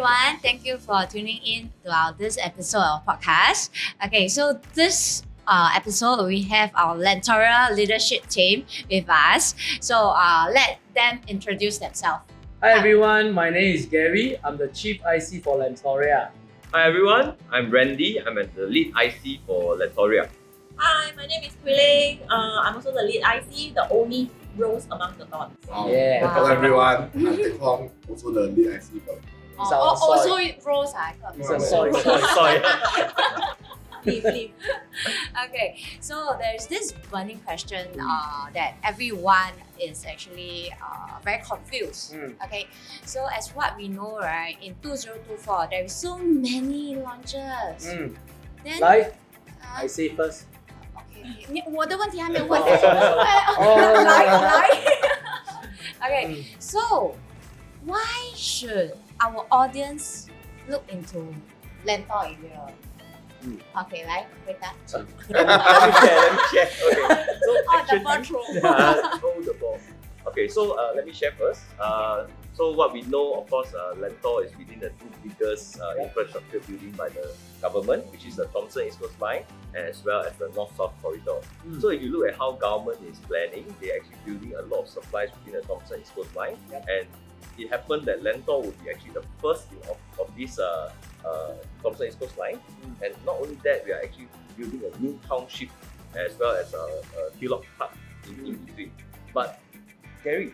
everyone. Thank you for tuning in to this episode of podcast. Okay, so this episode we have our Lentoria leadership team with us. So let them introduce themselves. Hi everyone, my name is Gary. I'm the Chief IC for Lentoria. Hi everyone, I'm Randy. I'm the lead IC for Lentoria. Hi, my name is Quilling. I'm also the lead IC, the only rose among the thorns. Wow. Yeah. Hello everyone, I'm Teck Hong, also the lead IC for It's our Also soil. Rose. It's a soil. Leave. Okay, so there's this burning question that everyone is actually very confused. Okay, so as what we know, right, in 2024, there is so many launches. Then, Like, I say first. okay, 我的问题还没问。哦来。Okay, so why should our audience look into Lentor area? Okay, 来回答。 Let me share. Okay. So the ball throw. throw the ball. Okay, so let me share first. So what we know, of course, Lentor is within the two biggest infrastructure building by the government, which is the Thomson East Coast Line as well as the North-South Corridor. So if you look at how government is planning, they're actually building a lot of supplies within the Thomson East Coast Line. And it happened that Lentor would be actually the first of this Thomson East Coast Line. And not only that, we are actually building a new township as well as a Hillock Park in between. But Gary,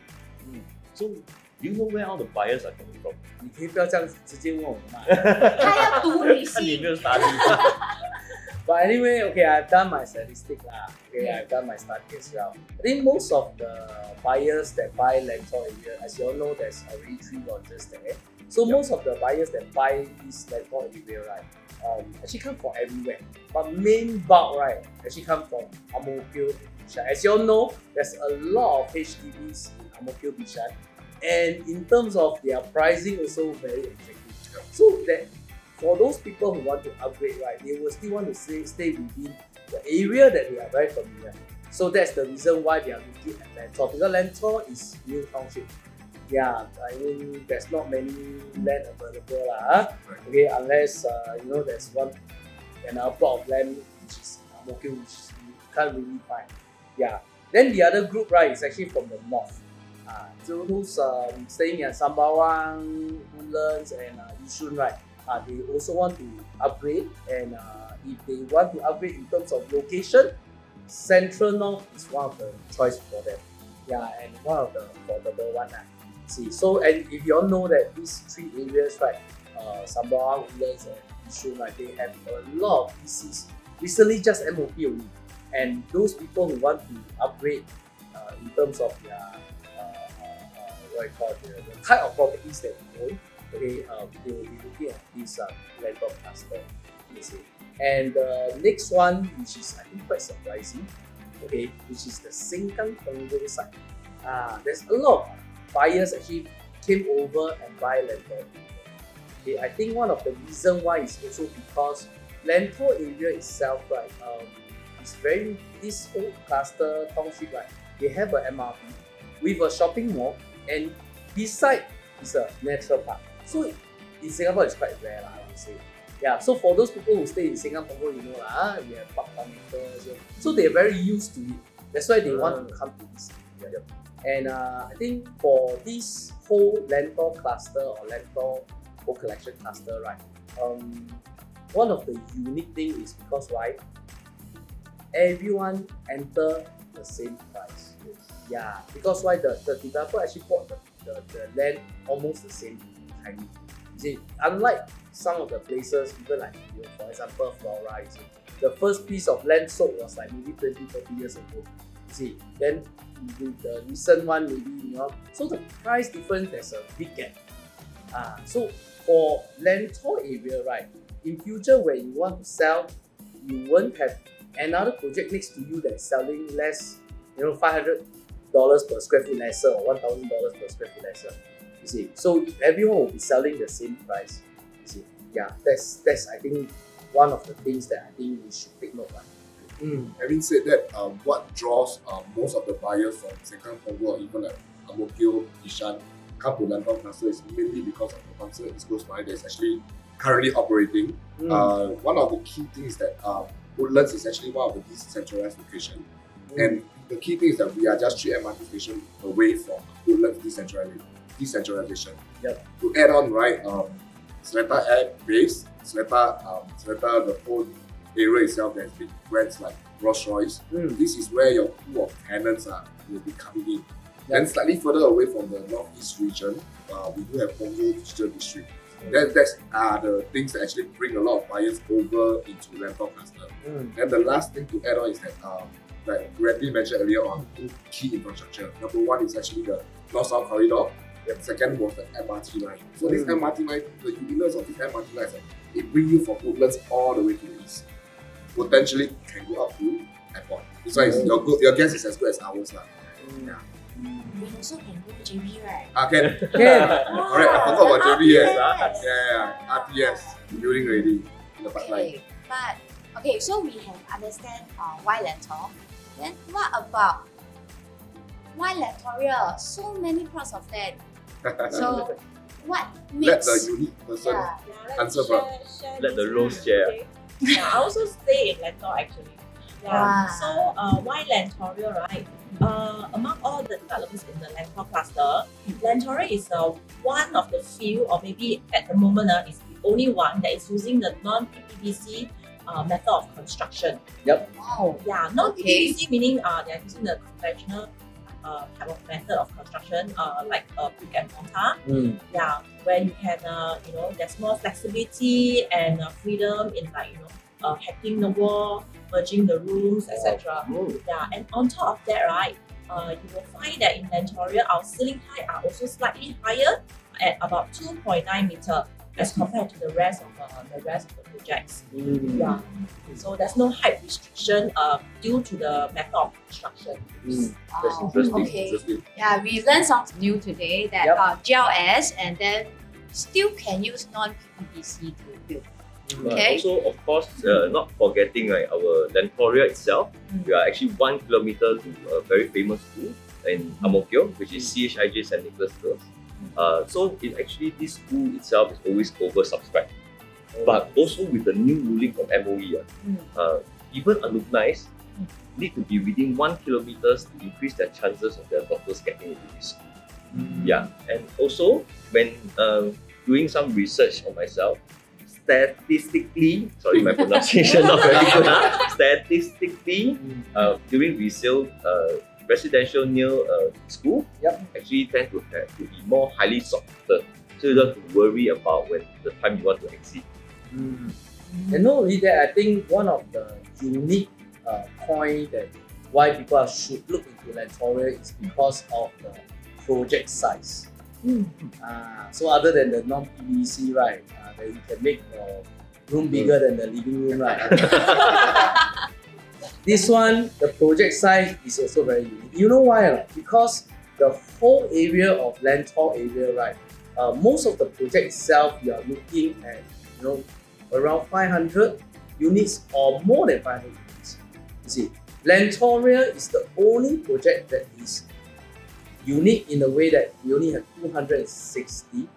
so do you know where all the buyers are coming from? 你可以不要这样子直接问我嘛。他要读你看你信。没有study。 But anyway, okay, I've done my statistic lah. Okay, I've done my study as well. I think most of the buyers that buy Lentor area, as you all know, there's already 3 launches there. So most of the buyers that buy this Lentor area, right, actually come from everywhere. But main bulk, right, actually come from Ang Mo Kio and Bishan. As you all know, there's a lot of HDBs in Ang Mo Kio, Bishan, and in terms of their pricing, also very attractive. So that for those people who want to upgrade, right, they will still want to stay within the area that they are very familiar. So that's the reason why they are looking at Lentor, because Lentor is new township. Yeah, I mean there's not many land available lah. Okay, unless there's another plot of land which is Ang Mo Kio, which you can't really find. Yeah. Then the other group, right, is actually from the north. So those staying at Sembawang, Woodlands, and Yishun, right? They also want to upgrade, and if they want to upgrade in terms of location, Central North is one of the choice for them. Yeah, and one of the affordable one. See, so and if you all know that these 3 areas, right, Sembawang, Woodlands, and Yishun, right, they have a lot of PCs. Recently, just MOP only, and those people who want to upgrade in terms of their the type of properties that they own. Okay, they will be looking at this Lentor cluster, you see. And the next one, which is I think quite surprising, okay, which is the Sengkang Punggol side. There's a lot of buyers actually came over and buy Lentor. Okay, I think one of the reasons why is also because Lentor area itself, right, this whole cluster township, right, they have a MRT with a shopping mall, and beside is a natural park. So in Singapore, it's quite rare, I would say. Yeah, so for those people who stay in Singapore, you know, we have park connectors, so they're very used to it. That's why they want to come to this area. And I think for this whole Lentor cluster or Lentor whole collection cluster, right, one of the unique things is because why? Everyone enter the same price. Yeah, because why the developer actually bought the land almost the same timing. You see, unlike some of the places, even like, for example, Loria, you see, the first piece of land sold was like maybe 20-30 years ago. You see, then with the recent one, maybe, so the price difference, there's a big gap. So for Lentor area, right, in future when you want to sell, you won't have another project next to you that's selling less, $500 per square foot lesser or $1,000 per square foot lesser. You see, so everyone will be selling the same price. You see, yeah, that's I think one of the things that I think we should take note of. Having said that, what draws most of the buyers from Sengkang Punggol or even like Ang Mo Kio, Bishan come to Lentor cluster is mainly because of the Thomson East Coast Mine that is actually currently operating. One of the key things that Woodlands is actually one of the decentralized locations. And the key thing is that we are just 3 MRT stations away from Woodlands decentralization. Yep. To add on, right, Seletar Air Base, Seletar, the whole area itself that has big brands like Rolls-Royce. This is where your pool of tenants will be coming in. Then slightly further away from the northeast region, we do have Punggol Digital District. That's the things that actually bring a lot of buyers over into Lentor cluster. Then the last thing to add on is that, like Randy mentioned earlier on, 2 key infrastructure. Number 1 is actually the North-South Corridor. Second was the MRT line. So this MRT line, the uniqueness of this MRT line is that it brings you from Woodlands all the way to the east. Potentially can go up to airport. That's why your guess is as good as ours. We also can go to JB, right? Can. Wow. Alright, I forgot about JB. RTS. Yeah. RTS. Building ready in the pipeline. Okay, but okay, so we have understand why Lentor. Then what about why Lentoria? So many plots of land. So what Let makes the unique person answer first. Let the Rose share. Okay. Yeah, I also stay in Lentor actually. Yeah. Wow. So why Lentoria, right? Among all the developments in the Lentor cluster, Lentoria is one of the few, or maybe at the moment is the only one that is using the non-PPBC method of construction. Wow. Yeah, non-PPBC meaning they are using the conventional type of method of construction, like brick and mortar. Yeah, where you can, there's more flexibility and freedom in hacking the wall, merging the rooms, etc. Yeah, and on top of that, right, you will find that in Lentoria, our ceiling height are also slightly higher at about 2.9 meter as compared to the rest of the projects. Yeah, so there's no height restriction due to the method of construction. That's interesting. Okay. Interesting. Yeah, we learned something new today that GLS and then still can use non-PPBC to build. Okay. Also, of course, not forgetting our Lentoria itself, we are actually 1 kilometer to a very famous school in Ang Mo Kio, which is CHIJ St. Nicholas Girls. So this school itself is always oversubscribed. But also with the new ruling from MOE, even alumni need to be within 1 kilometer to increase their chances of their daughters getting into this school. Yeah, and also when doing some research on myself, statistically, sorry, my pronunciation not very good. Statistically, during resale, residential near school actually tend to be more highly sought after. So you don't have to worry about when the time you want to exit. And not only that, I think one of the unique point that why people should look into Lentoria is because of the project size. So other than the non-PVC, right, that you can make your room bigger than the living room, right? This one, the project size is also very unique. You know why? Right? Because the whole area of Lentor area, right, most of the project itself, you are looking at, around 500 units or more than 500 units. You see, Lentoria is the only project that is unique in the way that we only have 267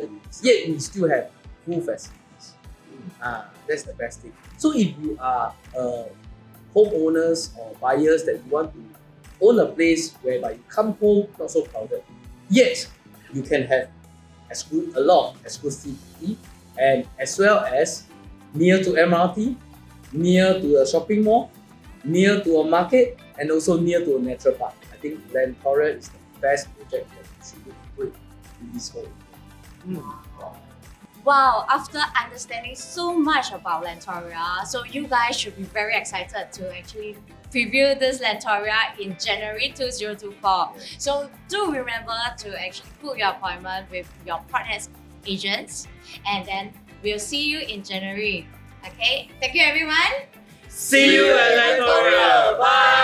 units. Yet we still have full facilities. That's the best thing. So if you are homeowners or buyers that you want to own a place whereby you come home not so crowded, yet you can have a lot of exclusivity, and as well as near to MRT, near to a shopping mall, near to a market, and also near to a natural park. I think Lentoria is the best project that you should put in this whole. Wow, after understanding so much about Lentoria, so you guys should be very excited to actually preview this Lentoria in January 2024. So do remember to actually book your appointment with your partner's agents, and then we'll see you in January. Okay, thank you everyone. See you at Lentoria. Bye.